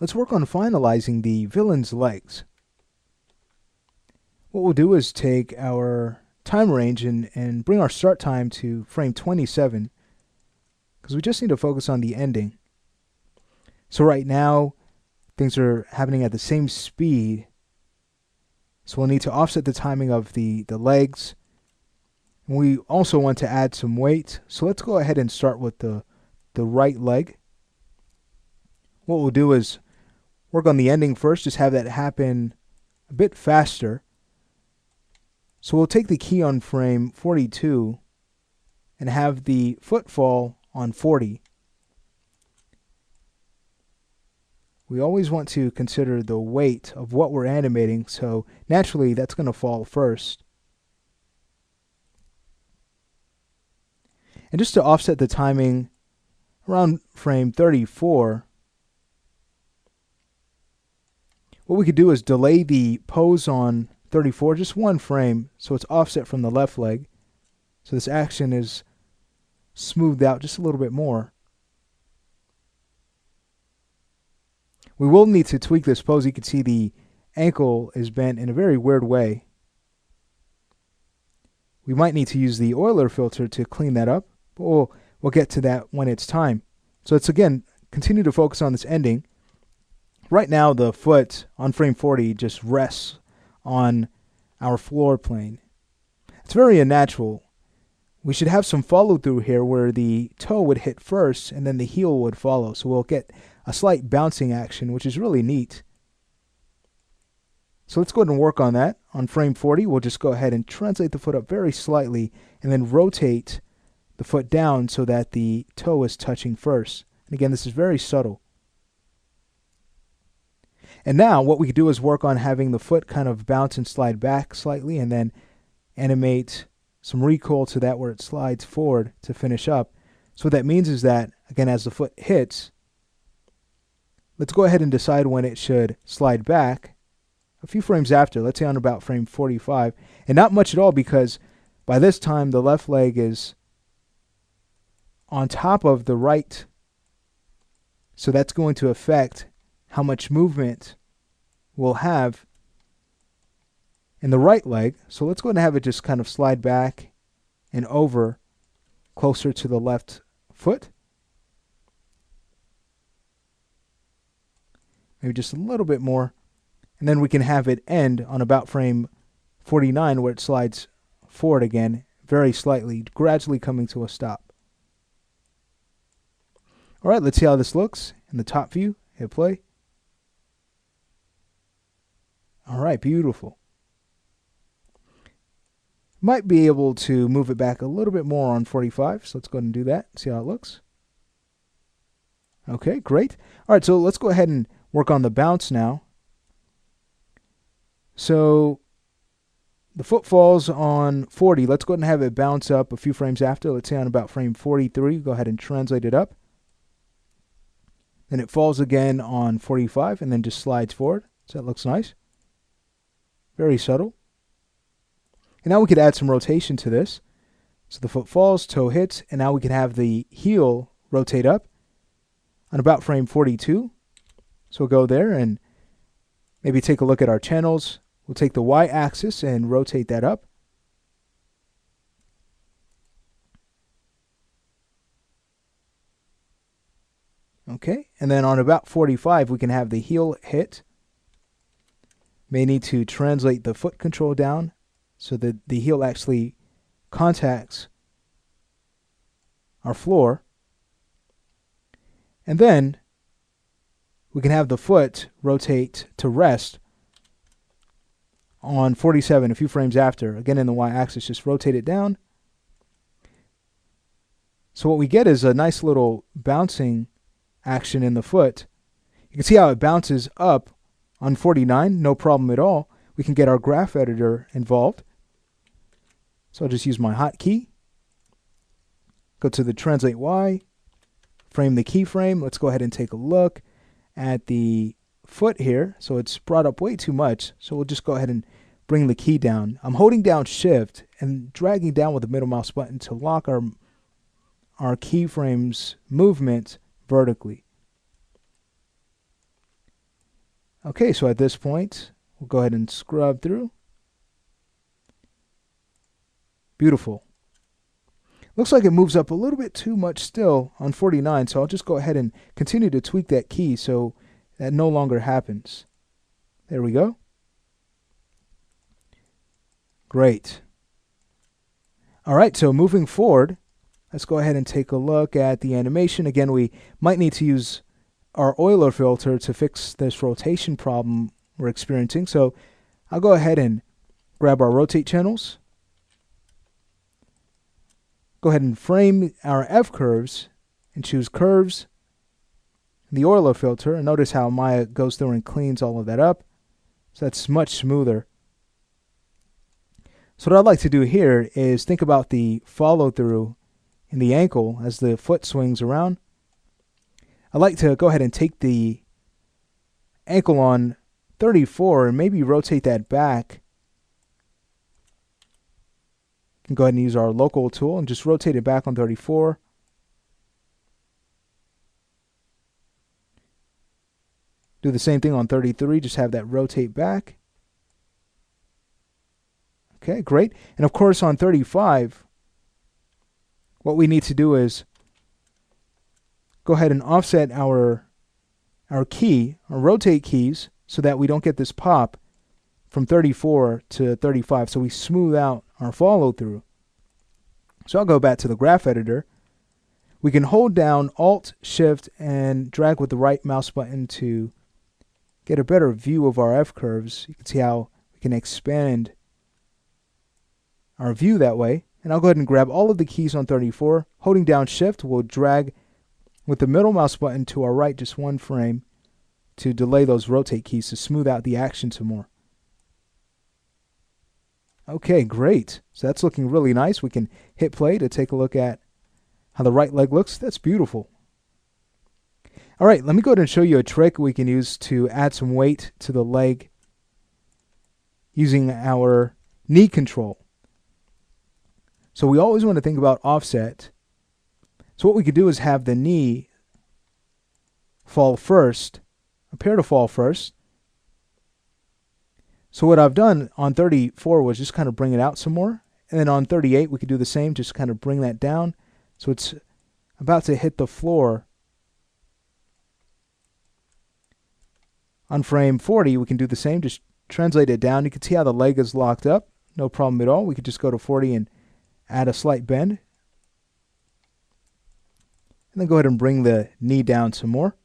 let's work on finalizing the villain's legs. What we'll do is take our time range and bring our start time to frame 27, because we just need to focus on the ending. So right now, things are happening at the same speed, so we'll need to offset the timing of the legs. And we also want to add some weight, so let's go ahead and start with the right leg. What we'll do is work on the ending first, just have that happen a bit faster. So we'll take the key on frame 42 and have the foot fall on 40. We always want to consider the weight of what we're animating, so naturally that's going to fall first. And just to offset the timing around frame 34, what we could do is delay the pose on 34 just one frame, so it's offset from the left leg, so this action is smoothed out just a little bit more. We will need to tweak this pose. You can see the ankle is bent in a very weird way. We might need to use the Euler filter to clean that up, but we'll get to that when it's time. So let's again continue to focus on this ending. Right now the foot on frame 40 just rests on our floor plane. It's very unnatural. We should have some follow through here where the toe would hit first and then the heel would follow. So we'll get a slight bouncing action, which is really neat. So let's go ahead and work on that. On frame 40, we'll just go ahead and translate the foot up very slightly and then rotate the foot down so that the toe is touching first. And again, this is very subtle. And now what we could do is work on having the foot kind of bounce and slide back slightly and then animate some recoil to that where it slides forward to finish up. So what that means is that, again, as the foot hits, let's go ahead and decide when it should slide back a few frames after, let's say on about frame 45, and not much at all, because by this time the left leg is on top of the right, so that's going to affect how much movement we'll have in the right leg. So let's go ahead and have it just kind of slide back and over closer to the left foot. Maybe just a little bit more. And then we can have it end on about frame 49 where it slides forward again, very slightly, gradually coming to a stop. All right, let's see how this looks in the top view. Hit play. All right, beautiful. Might be able to move it back a little bit more on 45, so let's go ahead and do that, see how it looks. Okay, great. All right, so let's go ahead and work on the bounce now. So the foot falls on 40. Let's go ahead and have it bounce up a few frames after. Let's say on about frame 43. Go ahead and translate it up. Then it falls again on 45 and then just slides forward. So that looks nice. Very subtle. And now we could add some rotation to this. So the foot falls, toe hits, and now we can have the heel rotate up on about frame 42. So we'll go there and maybe take a look at our channels. We'll take the y-axis and rotate that up. Okay, and then on about 45, we can have the heel hit. May need to translate the foot control down so that the heel actually contacts our floor. And then we can have the foot rotate to rest on 47, a few frames after. Again, in the y-axis, just rotate it down. So what we get is a nice little bouncing action in the foot. You can see how it bounces up on 49, no problem at all. We can get our graph editor involved. So I'll just use my hotkey. Go to the Translate Y, frame the keyframe. Let's go ahead and take a look at the foot here. So it's brought up way too much. So we'll just go ahead and bring the key down. I'm holding down Shift and dragging down with the middle mouse button to lock our keyframe's movement vertically. Okay, so at this point, we'll go ahead and scrub through. Beautiful. Looks like it moves up a little bit too much still on 49, so I'll just go ahead and continue to tweak that key so that no longer happens. There we go. Great. All right, so moving forward, let's go ahead and take a look at the animation. Again, we might need to use our Euler filter to fix this rotation problem we're experiencing. So I'll go ahead and grab our rotate channels. Go ahead and frame our F-curves and choose curves, the Euler filter, and notice how Maya goes through and cleans all of that up. So that's much smoother. So what I'd like to do here is think about the follow-through in the ankle as the foot swings around. I'd like to go ahead and take the ankle on 34 and maybe rotate that back. You can go ahead and use our local tool and just rotate it back on 34. Do the same thing on 33, just have that rotate back. Okay, great. And of course on 35, what we need to do is go ahead and offset our key, our rotate keys, so that we don't get this pop from 34 to 35. So we smooth out our follow through. So I'll go back to the graph editor. We can hold down Alt, Shift, and drag with the right mouse button to get a better view of our F-curves. You can see how we can expand our view that way. And I'll go ahead and grab all of the keys on 34. Holding down Shift, we'll drag with the middle mouse button to our right just one frame to delay those rotate keys to smooth out the action some more. Okay, great. So that's looking really nice. We can hit play to take a look at how the right leg looks. That's beautiful. All right, let me go ahead and show you a trick we can use to add some weight to the leg using our knee control. So we always want to think about offset. So what we could do is have the knee fall first, appear to fall first. So what I've done on 34 was just kind of bring it out some more. And then on 38, we could do the same, just kind of bring that down. So it's about to hit the floor. On frame 40, we can do the same, just translate it down. You can see how the leg is locked up. No problem at all. We could just go to 40 and add a slight bend. And then go ahead and bring the knee down some more.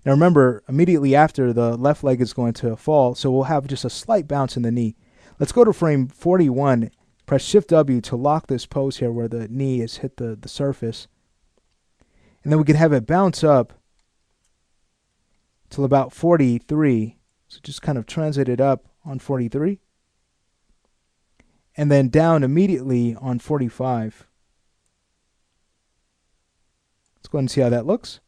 Now remember, immediately after, the left leg is going to fall, so we'll have just a slight bounce in the knee. Let's go to frame 41, press Shift-W to lock this pose here where the knee has hit the surface. And then we can have it bounce up till about 43. So just kind of translate it up on 43. And then down immediately on 45. Let's go ahead and see how that looks.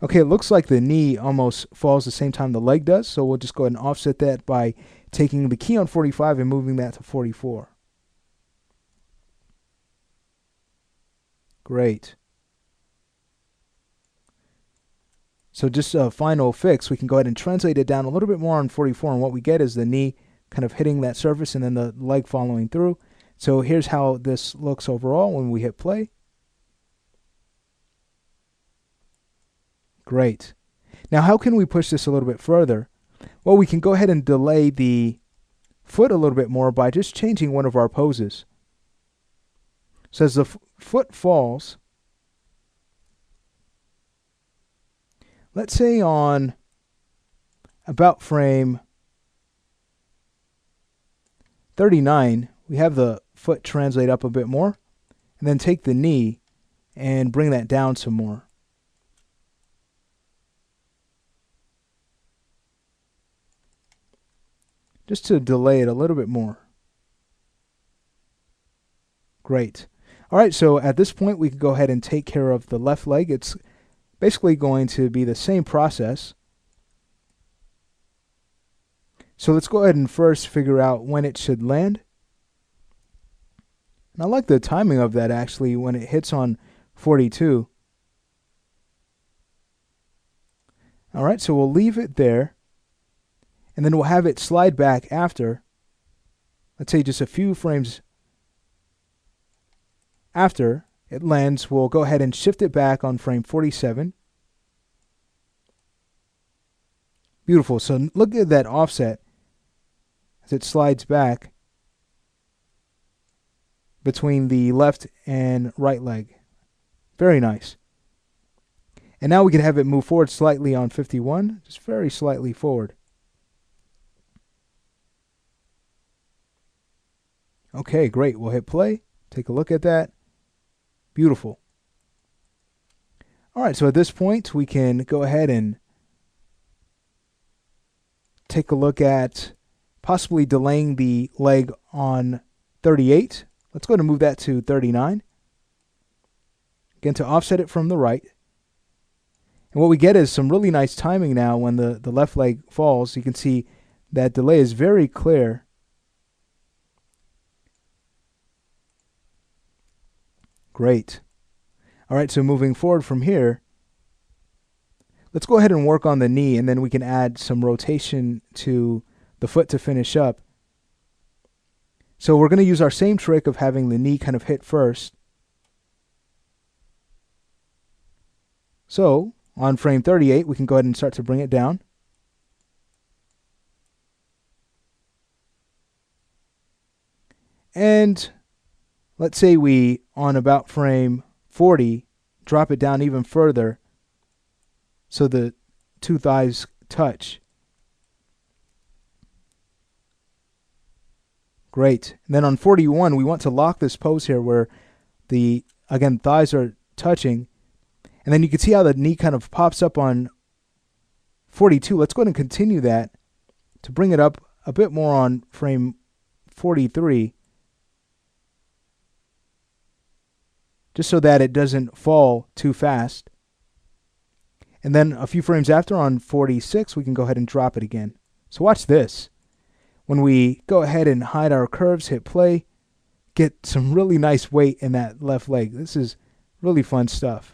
Okay, it looks like the knee almost falls the same time the leg does, so we'll just go ahead and offset that by taking the key on 45 and moving that to 44. Great. So just a final fix, we can go ahead and translate it down a little bit more on 44, and what we get is the knee kind of hitting that surface and then the leg following through. So here's how this looks overall when we hit play. Great. Now how can we push this a little bit further? Well, we can go ahead and delay the foot a little bit more by just changing one of our poses. So as the foot falls, let's say on about frame 39, we have the foot translate up a bit more, and then take the knee and bring that down some more. Just to delay it a little bit more. Great. All right, so at this point, we can go ahead and take care of the left leg. It's basically going to be the same process. So let's go ahead and first figure out when it should land. And I like the timing of that actually when it hits on 42. All right, so we'll leave it there, and then we'll have it slide back after, let's say just a few frames after it lands. We'll go ahead and shift it back on frame 47. Beautiful. So look at that offset as it slides back between the left and right leg. Very nice. And now we can have it move forward slightly on 51, just very slightly forward. Okay, great. We'll hit play. Take a look at that. Beautiful. All right, so at this point, we can go ahead and take a look at possibly delaying the leg on 38. Let's go ahead and move that to 39. Again, to offset it from the right. And what we get is some really nice timing now when the left leg falls. You can see that delay is very clear. Great. All right, so moving forward from here, let's go ahead and work on the knee, and then we can add some rotation to the foot to finish up. So we're going to use our same trick of having the knee kind of hit first. So on frame 38, we can go ahead and start to bring it down. And let's say we, on about frame 40, drop it down even further so the two thighs touch. Great. And then on 41, we want to lock this pose here where the, again, thighs are touching. And then you can see how the knee kind of pops up on 42. Let's go ahead and continue that to bring it up a bit more on frame 43. Just so that it doesn't fall too fast. And then a few frames after on 46, we can go ahead and drop it again. So watch this. When we go ahead and hide our curves, hit play, get some really nice weight in that left leg. This is really fun stuff.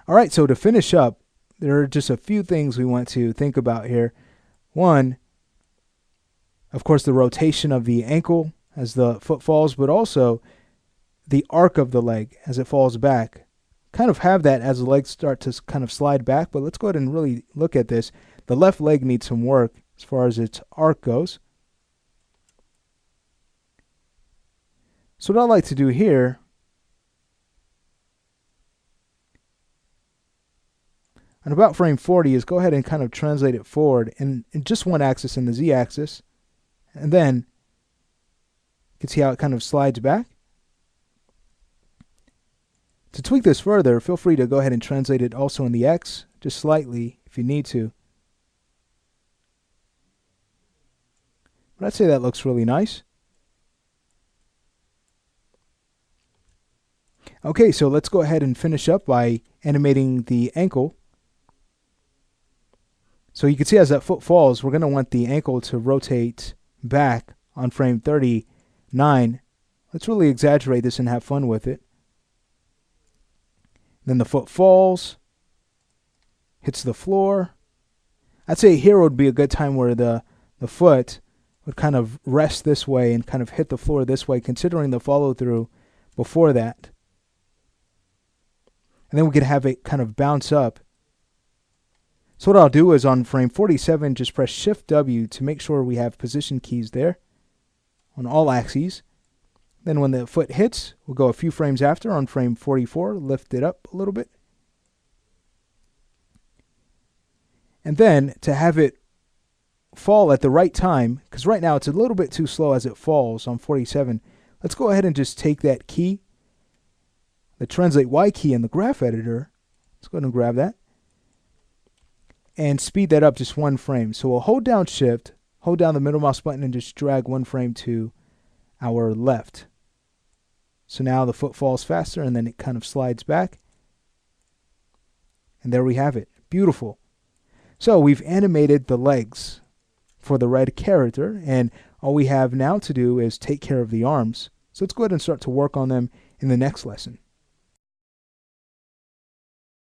All right, so to finish up, there are just a few things we want to think about here. One, of course, the rotation of the ankle as the foot falls, but also the arc of the leg as it falls back. Kind of have that as the legs start to kind of slide back, but let's go ahead and really look at this. The left leg needs some work as far as its arc goes. So what I like to do here, on about frame 40, is go ahead and kind of translate it forward in just one axis, in the z-axis, and then you can see how it kind of slides back. To tweak this further, feel free to go ahead and translate it also in the x, just slightly if you need to. But I'd say that looks really nice. Okay, so let's go ahead and finish up by animating the ankle. So you can see as that foot falls, we're going to want the ankle to rotate back on frame 39. Let's really exaggerate this and have fun with it. Then the foot falls, hits the floor. I'd say here would be a good time where the foot would kind of rest this way and kind of hit the floor this way, considering the follow-through before that. And then we could have it kind of bounce up. So what I'll do is on frame 47, just press Shift-W to make sure we have position keys there on all axes. Then when the foot hits, we'll go a few frames after on frame 44, lift it up a little bit. And then to have it fall at the right time, because right now it's a little bit too slow as it falls on 47, let's go ahead and just take that key, the Translate Y key in the graph editor. Let's go ahead and grab that. And speed that up just one frame. So we'll hold down Shift, hold down the middle mouse button, and just drag one frame to our left. So now the foot falls faster and then it kind of slides back. And there we have it. Beautiful. So we've animated the legs for the red character, and all we have now to do is take care of the arms. So let's go ahead and start to work on them in the next lesson.